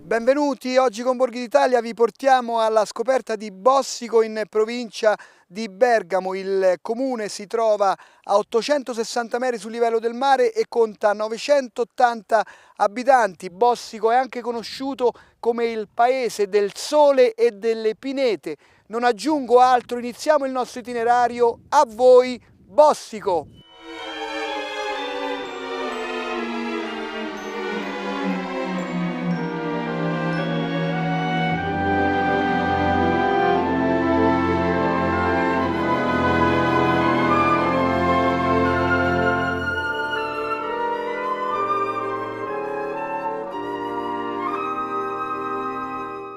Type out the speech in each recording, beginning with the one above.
Benvenuti, oggi con Borghi d'Italia vi portiamo alla scoperta di Bossico in provincia di Bergamo. Il comune si trova a 860 metri sul livello del mare e conta 980 abitanti. Bossico è anche conosciuto come il paese del sole e delle pinete. Non aggiungo altro, iniziamo il nostro itinerario. A voi Bossico!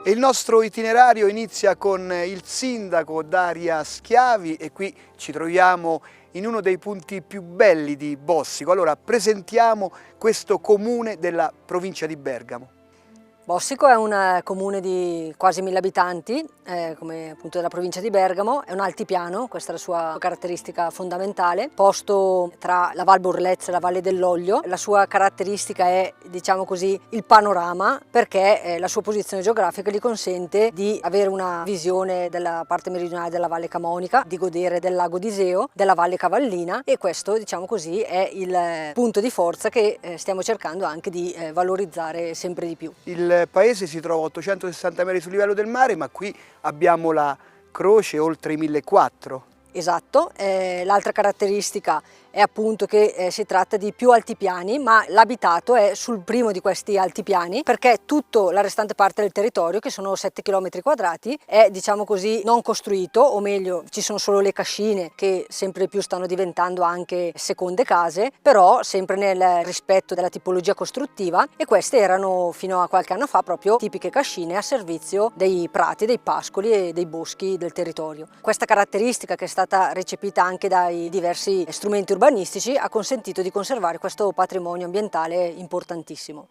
Il nostro itinerario inizia con il sindaco Daria Schiavi e qui ci troviamo in uno dei punti più belli di Bossico. Allora presentiamo questo comune della provincia di Bergamo. Bossico è un comune di quasi 1000 abitanti, come appunto della provincia di Bergamo, è un altipiano, questa è la sua caratteristica fondamentale, posto tra la Val Borlezza e la Valle dell'Oglio. La sua caratteristica è, diciamo così, il panorama, perché la sua posizione geografica gli consente di avere una visione della parte meridionale della Valle Camonica, di godere del lago di Iseo, della Valle Cavallina, e questo, diciamo così, è il punto di forza che stiamo cercando anche di valorizzare sempre di più. Il paese si trova a 860 metri sul livello del mare, ma qui abbiamo la croce oltre i 1400. Esatto, l'altra caratteristica è appunto che si tratta di più altipiani, ma l'abitato è sul primo di questi altipiani, perché tutta la restante parte del territorio, che sono 7 km quadrati, è, diciamo così, non costruito, o meglio ci sono solo le cascine che sempre di più stanno diventando anche seconde case, però sempre nel rispetto della tipologia costruttiva, e queste erano fino a qualche anno fa proprio tipiche cascine a servizio dei prati, dei pascoli e dei boschi del territorio. Questa caratteristica, che è stata recepita anche dai diversi strumenti urbanistici, ha consentito di conservare questo patrimonio ambientale importantissimo.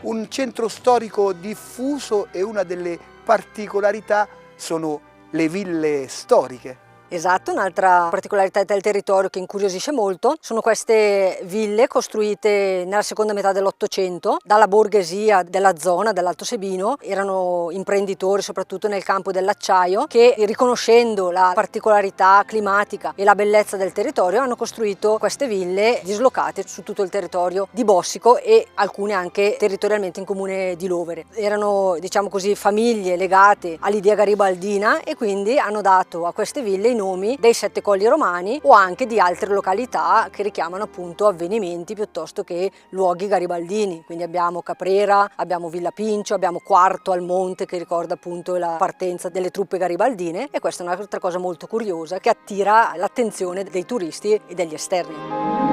Un centro storico diffuso e una delle particolarità sono le ville storiche. Esatto, un'altra particolarità del territorio che incuriosisce molto sono queste ville costruite nella seconda metà dell'Ottocento dalla borghesia della zona dell'Alto Sebino. Erano imprenditori soprattutto nel campo dell'acciaio che, riconoscendo la particolarità climatica e la bellezza del territorio, hanno costruito queste ville dislocate su tutto il territorio di Bossico e alcune anche territorialmente in comune di Lovere. Erano, diciamo così, famiglie legate all'idea garibaldina e quindi hanno dato a queste ville nomi dei 7 colli romani o anche di altre località che richiamano appunto avvenimenti piuttosto che luoghi garibaldini. Quindi abbiamo Caprera, abbiamo Villa Pincio, abbiamo Quarto al Monte, che ricorda appunto la partenza delle truppe garibaldine, e questa è un'altra cosa molto curiosa che attira l'attenzione dei turisti e degli esterni.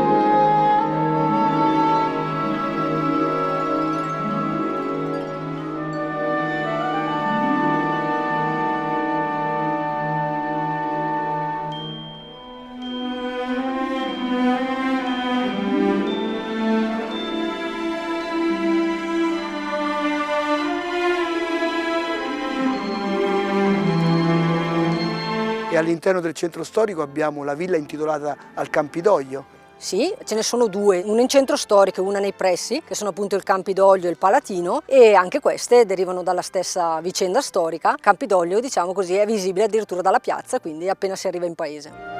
E all'interno del centro storico abbiamo la villa intitolata al Campidoglio. Sì, ce ne sono due, una in centro storico e una nei pressi, che sono appunto il Campidoglio e il Palatino, e anche queste derivano dalla stessa vicenda storica. Campidoglio, diciamo così, è visibile addirittura dalla piazza, quindi appena si arriva in paese.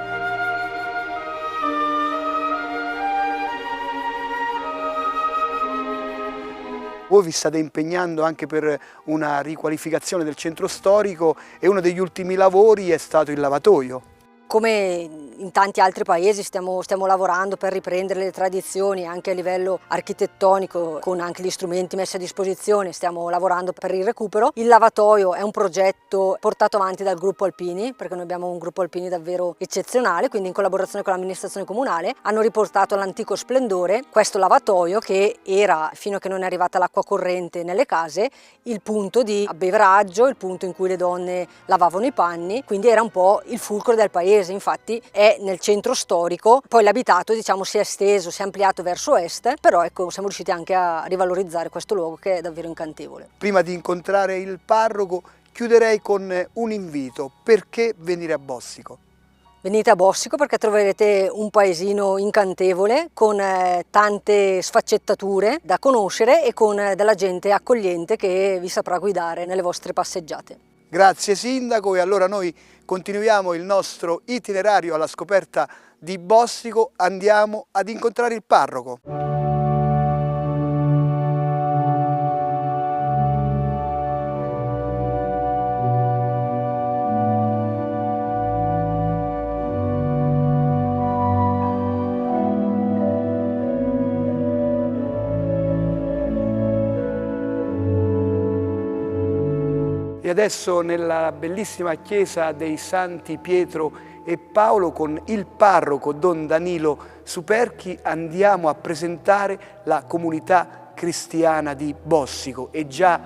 Voi vi state impegnando anche per una riqualificazione del centro storico e uno degli ultimi lavori è stato il lavatoio. come in tanti altri paesi stiamo lavorando per riprendere le tradizioni anche a livello architettonico, con anche gli strumenti messi a disposizione, stiamo lavorando per il recupero. Il lavatoio è un progetto portato avanti dal gruppo Alpini, perché noi abbiamo un gruppo Alpini davvero eccezionale, quindi in collaborazione con l'amministrazione comunale hanno riportato all'antico splendore questo lavatoio che era, fino a che non è arrivata l'acqua corrente nelle case, il punto di abbeveraggio, il punto in cui le donne lavavano i panni, quindi era un po' il fulcro del paese. Infatti è nel centro storico, poi l'abitato diciamo si è esteso, si è ampliato verso est, però ecco siamo riusciti anche a rivalorizzare questo luogo che è davvero incantevole. Prima di incontrare il parroco chiuderei con un invito: perché venire a Bossico? Venite a Bossico perché troverete un paesino incantevole con tante sfaccettature da conoscere e con della gente accogliente che vi saprà guidare nelle vostre passeggiate. Grazie Sindaco, e allora noi continuiamo il nostro itinerario alla scoperta di Bossico, andiamo ad incontrare il parroco. E adesso nella bellissima chiesa dei Santi Pietro e Paolo con il parroco Don Danilo Superchi andiamo a presentare la comunità cristiana di Bossico, e già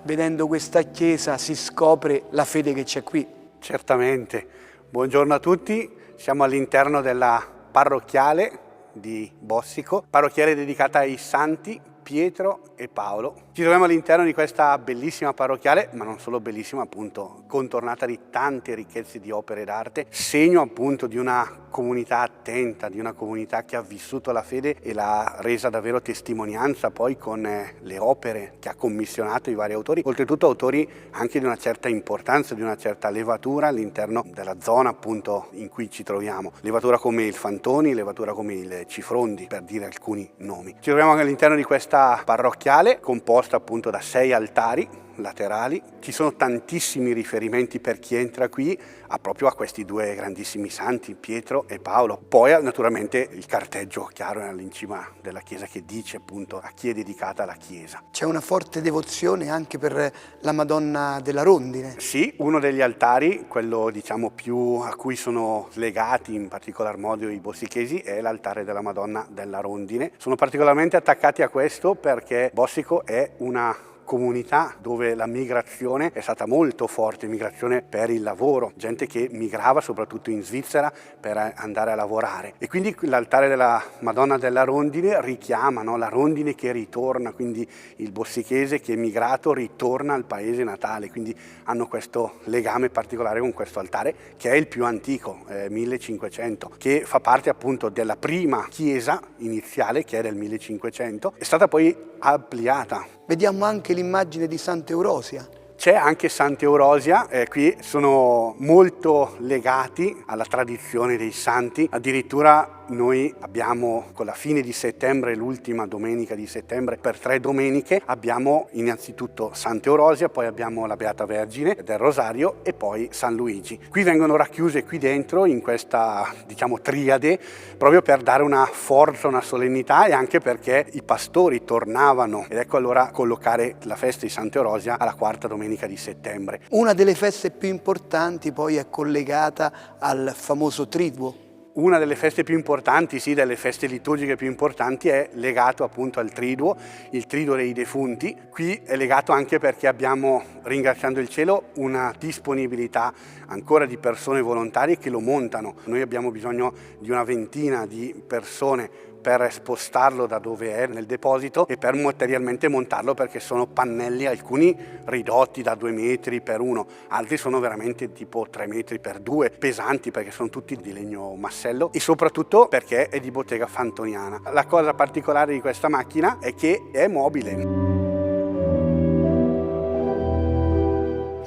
vedendo questa chiesa si scopre la fede che c'è qui. Certamente. Buongiorno a tutti, siamo all'interno della parrocchiale di Bossico, parrocchiale dedicata ai Santi Pietro e Paolo. Ci troviamo all'interno di questa bellissima parrocchiale, ma non solo bellissima, appunto contornata di tante ricchezze di opere d'arte, segno appunto di una comunità attenta, di una comunità che ha vissuto la fede e l'ha resa davvero testimonianza poi con le opere che ha commissionato i vari autori, oltretutto autori anche di una certa importanza, di una certa levatura all'interno della zona appunto in cui ci troviamo. Levatura come il Fantoni, levatura come il Cifrondi, per dire alcuni nomi. Ci troviamo all'interno di questa parrocchiale composta appunto da 6 altari laterali. Ci sono tantissimi riferimenti per chi entra qui proprio a questi due grandissimi santi, Pietro e Paolo. Poi naturalmente il carteggio chiaro all'incima della chiesa che dice appunto a chi è dedicata la chiesa. C'è una forte devozione anche per la Madonna della Rondine. Sì, uno degli altari, quello diciamo più a cui sono legati in particolar modo i bossichesi, è l'altare della Madonna della Rondine. Sono particolarmente attaccati a questo perché Bossico è una comunità dove la migrazione è stata molto forte, migrazione per il lavoro, gente che migrava soprattutto in Svizzera per andare a lavorare, e quindi l'altare della Madonna della Rondine richiama, no, la rondine che ritorna, quindi il bossichese che è migrato ritorna al paese natale, quindi hanno questo legame particolare con questo altare che è il più antico, 1500, che fa parte appunto della prima chiesa iniziale che è del 1500, è stata poi ampliata. Vediamo anche l'immagine di Sant'Eurosia. C'è anche Sant'Eurosia, qui sono molto legati alla tradizione dei santi, addirittura noi abbiamo con la fine di settembre, l'ultima domenica di settembre, per 3 domeniche abbiamo innanzitutto Sant'Eurosia, poi abbiamo la Beata Vergine del Rosario e poi San Luigi. Qui vengono racchiuse qui dentro in questa diciamo triade proprio per dare una forza, una solennità, e anche perché i pastori tornavano, ed ecco allora collocare la festa di Sant'Eurosia alla 4ª domenica di settembre. Una delle feste più importanti poi è collegata al famoso Triduo. Una delle feste più importanti, sì, delle feste liturgiche più importanti è legato appunto al Triduo, il Triduo dei defunti. Qui è legato anche perché abbiamo, ringraziando il cielo, una disponibilità ancora di persone volontarie che lo montano. Noi abbiamo bisogno di una ventina di persone per spostarlo da dove è nel deposito e per materialmente montarlo, perché sono pannelli, alcuni ridotti da 2 metri per 1, altri sono veramente tipo 3 metri per 2, pesanti perché sono tutti di legno massello e soprattutto perché è di bottega fantoniana. La cosa particolare di questa macchina è che è mobile.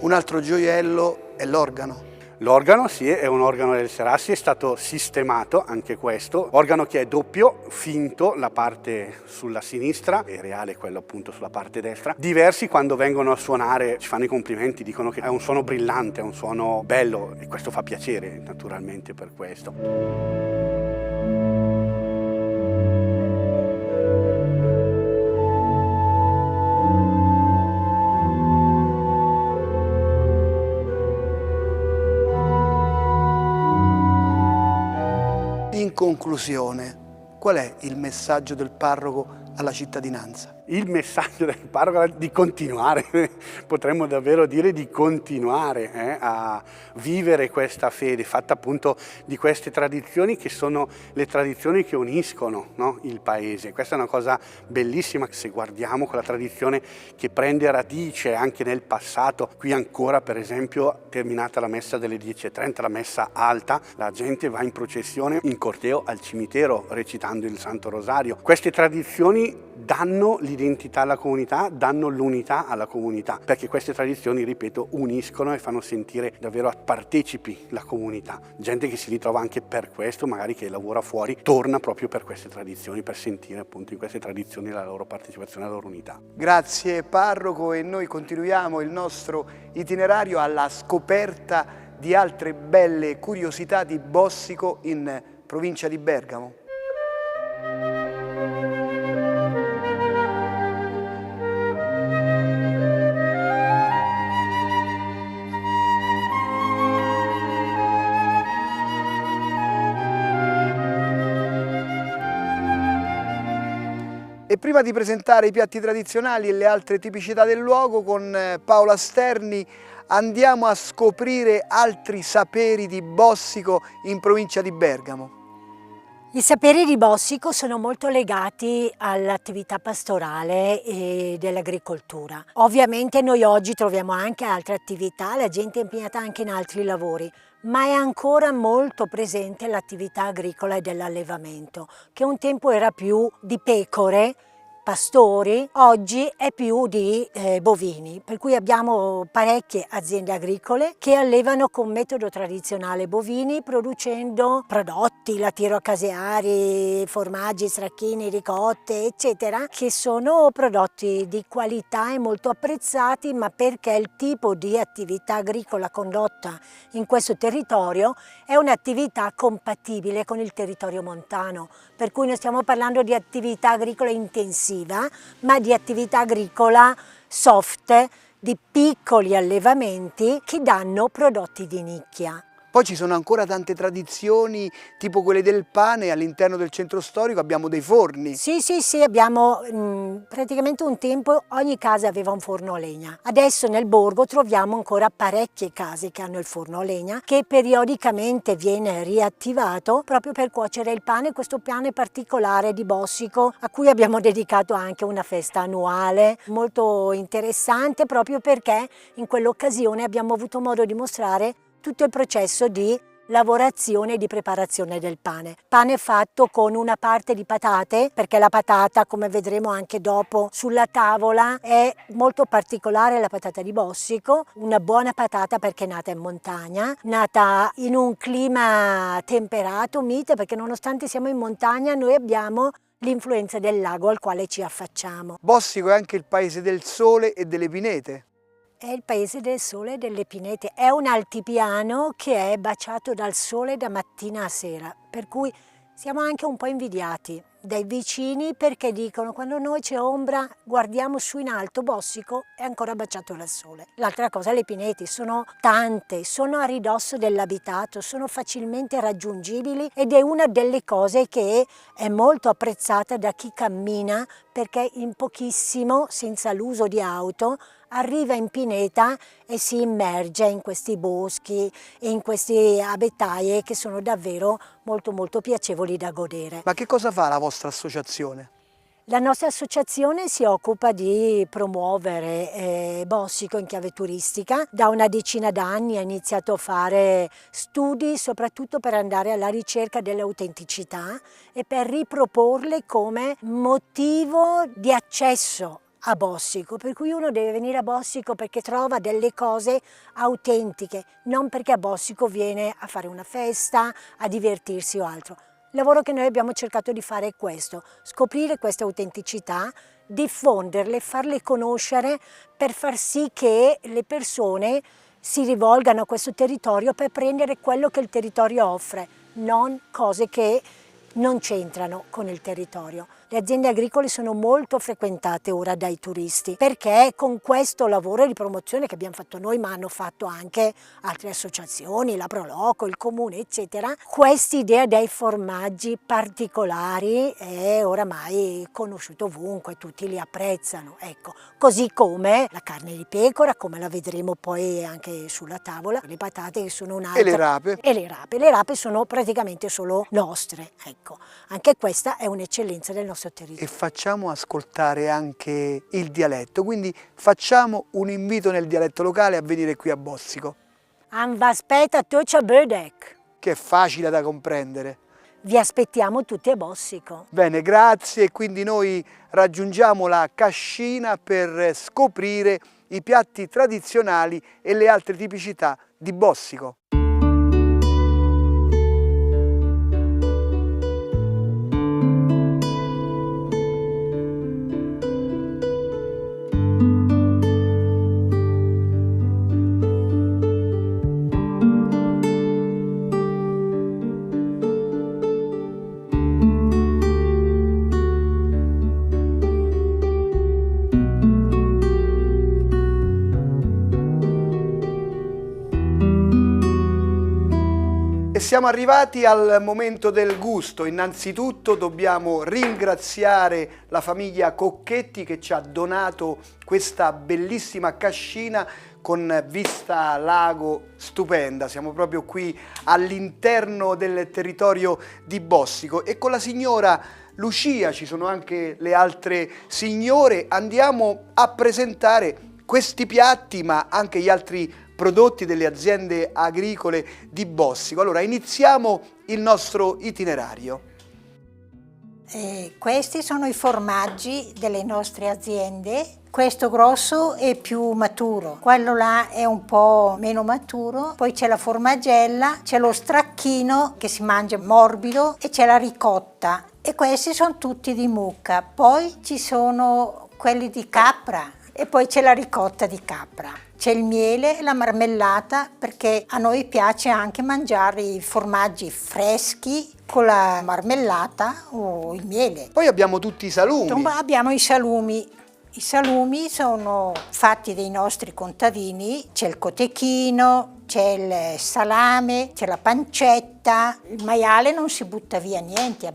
Un altro gioiello è l'organo. L'organo sì, è un organo del Serassi, è stato sistemato anche questo, organo che è doppio, finto, la parte sulla sinistra e reale quello appunto sulla parte destra. Diversi quando vengono a suonare ci fanno i complimenti, dicono che è un suono brillante, è un suono bello e questo fa piacere naturalmente per questo. In conclusione, qual è il messaggio del parroco alla cittadinanza? Il messaggio del parroco è di continuare, potremmo davvero dire di continuare a vivere questa fede, fatta appunto di queste tradizioni che sono le tradizioni che uniscono, no, il paese. Questa è una cosa bellissima se guardiamo quella tradizione che prende radice anche nel passato. Qui ancora per esempio terminata la messa delle 10:30, la messa alta, la gente va in processione in corteo al cimitero recitando il Santo Rosario. Queste tradizioni danno l'identità alla comunità, danno l'unità alla comunità, perché queste tradizioni, ripeto, uniscono e fanno sentire davvero partecipi la comunità. Gente che si ritrova anche per questo, magari che lavora fuori, torna proprio per queste tradizioni, per sentire appunto in queste tradizioni la loro partecipazione, la loro unità. Grazie parroco, e noi continuiamo il nostro itinerario alla scoperta di altre belle curiosità di Bossico in provincia di Bergamo. E prima di presentare i piatti tradizionali e le altre tipicità del luogo, con Paola Sterni andiamo a scoprire altri saperi di Bossico in provincia di Bergamo. I saperi di Bossico sono molto legati all'attività pastorale e dell'agricoltura. Ovviamente noi oggi troviamo anche altre attività, la gente è impegnata anche in altri lavori, ma è ancora molto presente l'attività agricola e dell'allevamento, che un tempo era più di pecore, pastori, oggi è più di bovini, per cui abbiamo parecchie aziende agricole che allevano con metodo tradizionale bovini, producendo prodotti lattiero-caseari, formaggi, stracchini, ricotte, eccetera, che sono prodotti di qualità e molto apprezzati, ma perché il tipo di attività agricola condotta in questo territorio è un'attività compatibile con il territorio montano, per cui non stiamo parlando di attività agricola intensiva, ma di attività agricola soft, di piccoli allevamenti che danno prodotti di nicchia. Poi ci sono ancora tante tradizioni, tipo quelle del pane. All'interno del centro storico abbiamo dei forni. Sì, abbiamo praticamente un tempo ogni casa aveva un forno a legna. Adesso nel borgo troviamo ancora parecchie case che hanno il forno a legna, che periodicamente viene riattivato proprio per cuocere il pane, questo pane particolare di Bossico, a cui abbiamo dedicato anche una festa annuale molto interessante, proprio perché in quell'occasione abbiamo avuto modo di mostrare tutto il processo di lavorazione e di preparazione del pane. Pane fatto con una parte di patate, perché la patata, come vedremo anche dopo sulla tavola, è molto particolare, la patata di Bossico, una buona patata perché è nata in montagna, nata in un clima temperato, mite, perché nonostante siamo in montagna noi abbiamo l'influenza del lago al quale ci affacciamo. Bossico è anche il paese del sole e delle pinete. È il paese del sole e delle pinete, è un altipiano che è baciato dal sole da mattina a sera, per cui siamo anche un po' invidiati dai vicini perché dicono quando noi c'è ombra guardiamo su in alto, Bossico è ancora baciato dal sole. L'altra cosa, le pineti sono tante, sono a ridosso dell'abitato, sono facilmente raggiungibili ed è una delle cose che è molto apprezzata da chi cammina perché in pochissimo, senza l'uso di auto, arriva in pineta e si immerge in questi boschi e in queste abetaie che sono davvero molto piacevoli da godere. Ma che cosa fa la vostra associazione? La nostra associazione si occupa di promuovere Bossico in chiave turistica. Da una decina d'anni ha iniziato a fare studi soprattutto per andare alla ricerca dell'autenticità e per riproporle come motivo di accesso a Bossico, per cui uno deve venire a Bossico perché trova delle cose autentiche, non perché a Bossico viene a fare una festa, a divertirsi o altro. Il lavoro che noi abbiamo cercato di fare è questo, scoprire queste autenticità, diffonderle, farle conoscere per far sì che le persone si rivolgano a questo territorio per prendere quello che il territorio offre, non cose che non c'entrano con il territorio. Le aziende agricole sono molto frequentate ora dai turisti perché con questo lavoro di promozione che abbiamo fatto noi, ma hanno fatto anche altre associazioni, la Proloco, il Comune, eccetera, quest'idea dei formaggi particolari è oramai conosciuta ovunque, tutti li apprezzano. Ecco. Così come la carne di pecora, come la vedremo poi anche sulla tavola, le patate che sono un'altra. E le rape? E le rape. Le rape sono praticamente solo nostre. Ecco. Anche questa è un'eccellenza del nostro territorio. E facciamo ascoltare anche il dialetto, quindi facciamo un invito nel dialetto locale a venire qui a Bossico. Am vaspeta tuccia bödek. Che è facile da comprendere. Vi aspettiamo tutti a Bossico. Bene, grazie. Quindi noi raggiungiamo la cascina per scoprire i piatti tradizionali e le altre tipicità di Bossico. E siamo arrivati al momento del gusto. Innanzitutto dobbiamo ringraziare la famiglia Cocchetti che ci ha donato questa bellissima cascina con vista lago stupenda. Siamo proprio qui all'interno del territorio di Bossico e con la signora Lucia, ci sono anche le altre signore, andiamo a presentare questi piatti ma anche gli altri prodotti delle aziende agricole di Bossico. Allora iniziamo il nostro itinerario. Questi sono i formaggi delle nostre aziende. Questo grosso è più maturo, quello là è un po' meno maturo, poi c'è la formaggella, c'è lo stracchino che si mangia morbido e c'è la ricotta e questi sono tutti di mucca. Poi ci sono quelli di capra e poi c'è la ricotta di capra. C'è il miele e la marmellata perché a noi piace anche mangiare i formaggi freschi con la marmellata o il miele. Poi abbiamo tutti i salumi. Abbiamo i salumi. I salumi sono fatti dai nostri contadini, c'è il cotechino, c'è il salame, c'è la pancetta, il maiale non si butta via niente,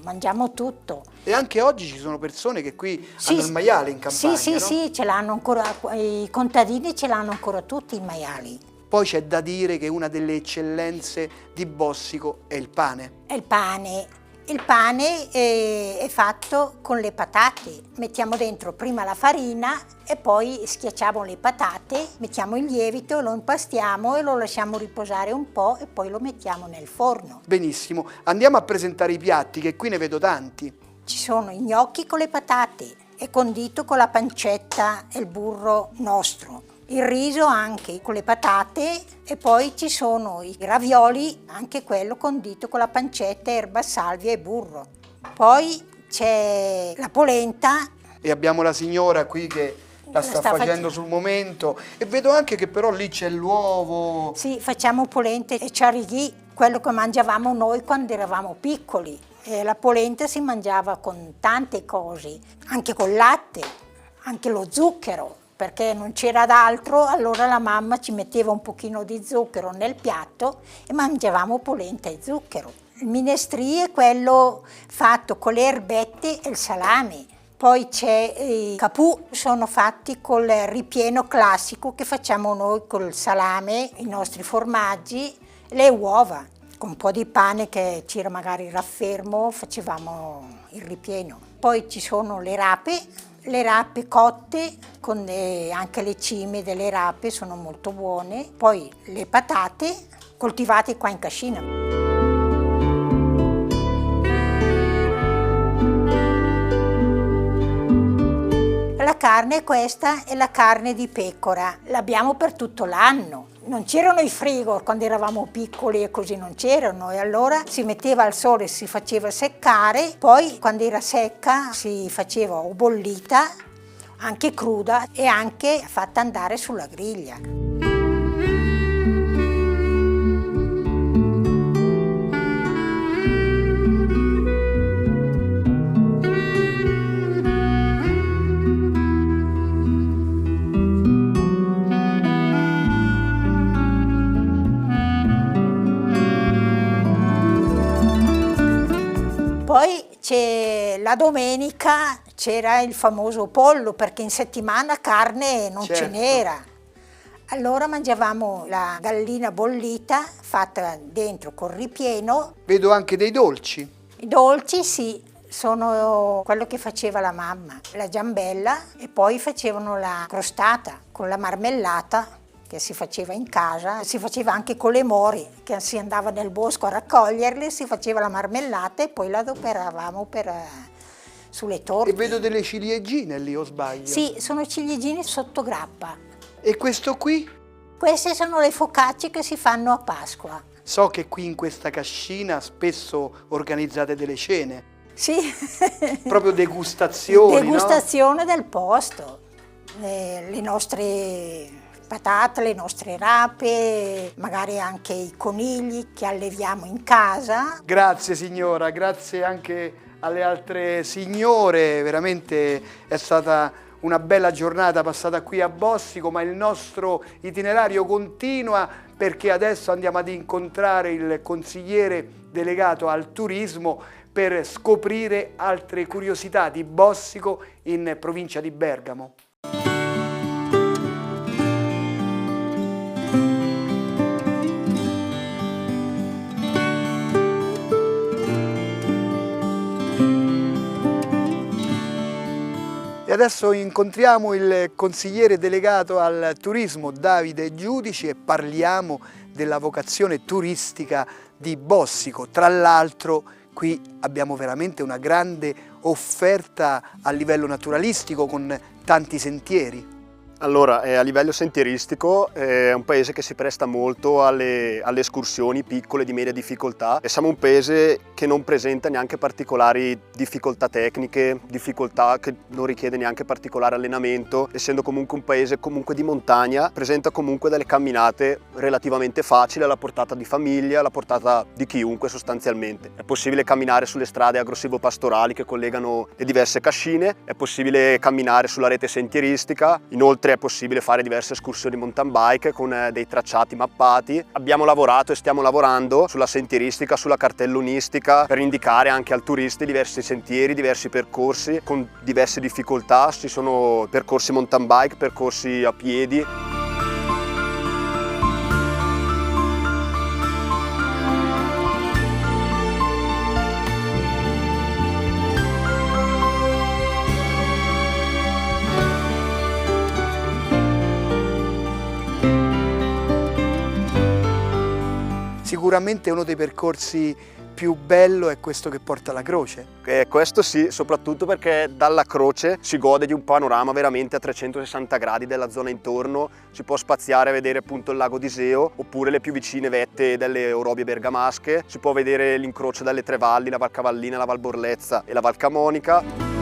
mangiamo tutto. E anche oggi ci sono persone che qui hanno il maiale in campagna, Sì, no? sì, ce l'hanno ancora, i contadini ce l'hanno ancora tutti i maiali. Poi c'è da dire che una delle eccellenze di Bossico è il pane. È il pane. Il pane è fatto con le patate, mettiamo dentro prima la farina e poi schiacciamo le patate, mettiamo il lievito, lo impastiamo e lo lasciamo riposare un po' e poi lo mettiamo nel forno. Benissimo, andiamo a presentare i piatti che qui ne vedo tanti. Ci sono i gnocchi con le patate e condito con la pancetta e il burro nostro. Il riso anche con le patate e poi ci sono i ravioli, anche quello condito con la pancetta, erba salvia e burro. Poi c'è la polenta. E abbiamo la signora qui che la sta facendo sul momento e vedo anche che però lì c'è l'uovo. Sì, facciamo polenta e ciarighi, quello che mangiavamo noi quando eravamo piccoli. La polenta si mangiava con tante cose, anche col latte, anche lo zucchero. Perché non c'era d'altro, allora la mamma ci metteva un pochino di zucchero nel piatto e mangiavamo polenta e zucchero. Il minestrì è quello fatto con le erbette e il salame. Poi c'è i capù, sono fatti col ripieno classico che facciamo noi col salame, i nostri formaggi, le uova. Con un po' di pane che c'era magari raffermo, facevamo il ripieno. Poi ci sono le rape cotte, con anche le cime delle rape sono molto buone. Poi le patate coltivate qua in cascina. La carne questa è la carne di pecora, l'abbiamo per tutto l'anno. Non c'erano i frigo quando eravamo piccoli e così non c'erano, e allora si metteva al sole, si faceva seccare, poi quando era secca si faceva o bollita, anche cruda e anche fatta andare sulla griglia. Poi la domenica c'era il famoso pollo, perché in settimana carne non ce n'era. Allora mangiavamo la gallina bollita fatta dentro col ripieno. Vedo anche dei dolci. I dolci sì, sono quello che faceva la mamma, la giambella, e poi facevano la crostata con la marmellata che si faceva in casa, si faceva anche con le mori, che si andava nel bosco a raccoglierle, si faceva la marmellata e poi la adoperavamo sulle torte. E vedo delle ciliegine lì, o sbaglio? Sì, sono ciliegine sotto grappa. E questo qui? Queste sono le focacce che si fanno a Pasqua. So che qui in questa cascina spesso organizzate delle cene. Sì. Proprio degustazioni, Degustazione, no? Del posto. Le nostre patate, le nostre rape, magari anche i conigli che alleviamo in casa. Grazie signora, grazie anche alle altre signore, veramente è stata una bella giornata passata qui a Bossico, ma il nostro itinerario continua perché adesso andiamo ad incontrare il consigliere delegato al turismo per scoprire altre curiosità di Bossico in provincia di Bergamo. E adesso incontriamo il consigliere delegato al turismo Davide Giudici e parliamo della vocazione turistica di Bossico. Tra l'altro qui abbiamo veramente una grande offerta a livello naturalistico con tanti sentieri. Allora, a livello sentieristico è un paese che si presta molto alle escursioni piccole di media difficoltà e siamo un paese che non presenta neanche particolari difficoltà tecniche, difficoltà che non richiede neanche particolare allenamento, essendo comunque un paese di montagna, presenta comunque delle camminate relativamente facili alla portata di famiglia, alla portata di chiunque sostanzialmente. È possibile camminare sulle strade agro-silvopastorali che collegano le diverse cascine, è possibile camminare sulla rete sentieristica, inoltre è possibile fare diverse escursioni mountain bike con dei tracciati mappati. Abbiamo lavorato e stiamo lavorando sulla sentieristica, sulla cartellonistica per indicare anche al turista diversi sentieri, diversi percorsi con diverse difficoltà. Ci sono percorsi mountain bike, percorsi a piedi. Sicuramente uno dei percorsi più bello è questo che porta alla croce. Questo sì, soprattutto perché dalla croce si gode di un panorama veramente a 360 gradi della zona intorno, si può spaziare a vedere appunto il lago d'Iseo oppure le più vicine vette delle Orobie bergamasche, si può vedere l'incrocio delle tre valli, la Val Cavallina, la Val Borlezza e la Val Camonica.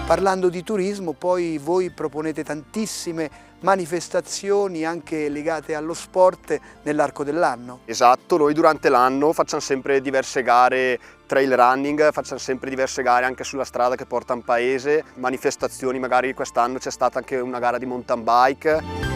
Parlando di turismo, poi voi proponete tantissime manifestazioni anche legate allo sport nell'arco dell'anno. Esatto, noi durante l'anno facciamo sempre diverse gare trail running, facciamo sempre diverse gare anche sulla strada che porta in paese, manifestazioni, magari quest'anno c'è stata anche una gara di mountain bike.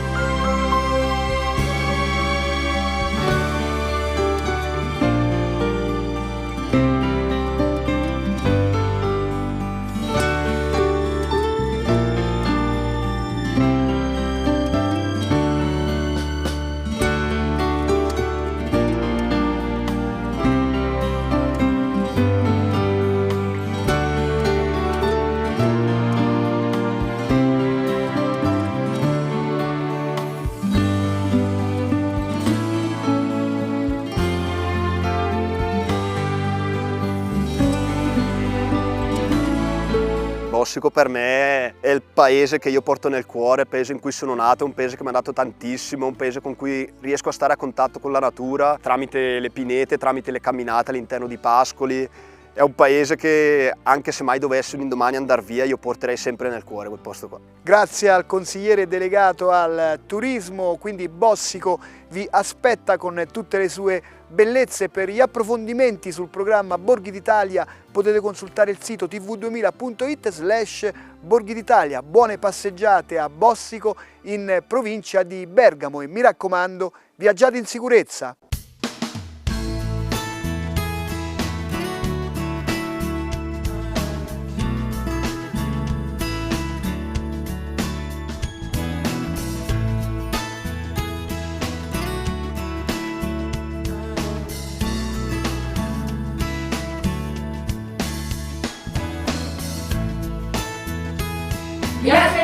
Bossico per me è il paese che io porto nel cuore, il paese in cui sono nato, un paese che mi ha dato tantissimo, un paese con cui riesco a stare a contatto con la natura tramite le pinete, tramite le camminate all'interno di pascoli. È un paese che, anche se mai dovessi un indomani andare via, io porterei sempre nel cuore quel posto qua. Grazie al consigliere delegato al turismo, quindi Bossico vi aspetta con tutte le sue bellezze. Per gli approfondimenti sul programma Borghi d'Italia potete consultare il sito tv2000.it/Borghi d'Italia. Buone passeggiate a Bossico in provincia di Bergamo e mi raccomando, viaggiate in sicurezza! Grazie.